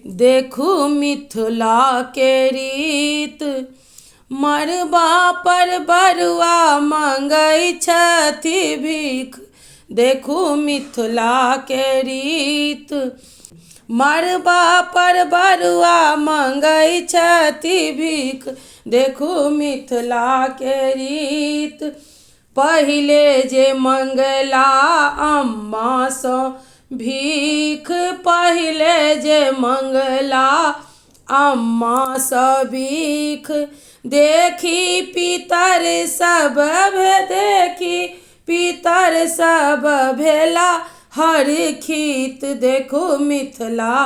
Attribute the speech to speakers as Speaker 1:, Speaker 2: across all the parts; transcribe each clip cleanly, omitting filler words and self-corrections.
Speaker 1: देखू मिथिला के रीत, मरबा पर बरुआ मंगै छथि भीख। देखू मिथिला के रीत, मरबा पर बरुआ मंगै छथि भीख। देखू मिथिला के रीत, पहिले जे मंगला अम्मा सँ भीख। पहिले जे मंगला अम्मा सँ भीख। देखी पितर सब देखी पितर सब भेला हरखित। देखू मिथिला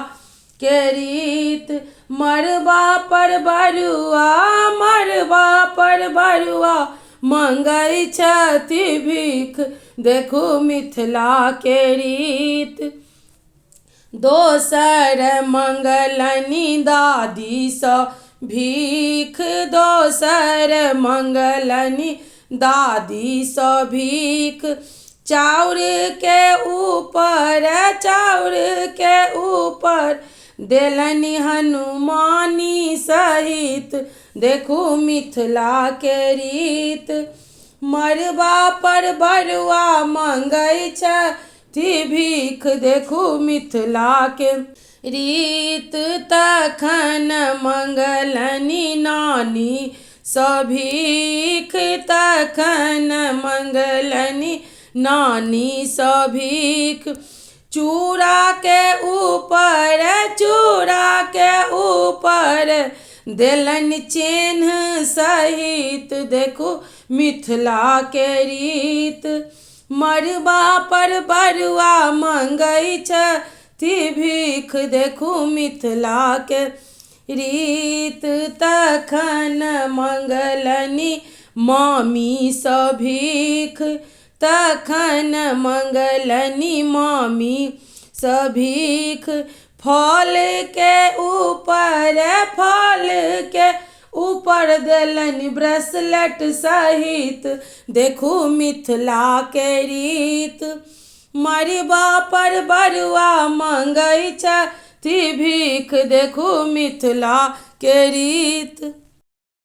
Speaker 1: के रीत, मरबा पर बरुआ मरबा पर बरुआ मंगै छथि भीख। देखू मिथिला के रीत, दोसर मंगलनि दादी सँ भीख। दोसर मंगलनि दादी सँ भीख। चाउर के ऊपर चाउर के ऊपर देलनि हनुमानी सहित। देखू मिथिला के रीत, मरबा पर बरुआ मंगै छथि भीख। देखू मिथिला के रीत, तखन मंगलनि नानी सँ भीख। तखन मंगलनि नानी सँ भीख। चूड़ा के ऊपर चूड़ा के ऊपर देलनि चिन्ह सहित। देखू मिथिला के रीत, मरबा पर बरुआ मंगै छथि भीख। देखू मिथिला के रीत, तखन मंगलनि मामी सँ भीख। तखन मंगलनि मामी सँ भीख। फल के ऊपर देलनि ब्रेसलेट सहित। देखू मिथिला के रीत, मरबा पर बरुआ मंगै छथि भीख। देखू मिथिला के रीत।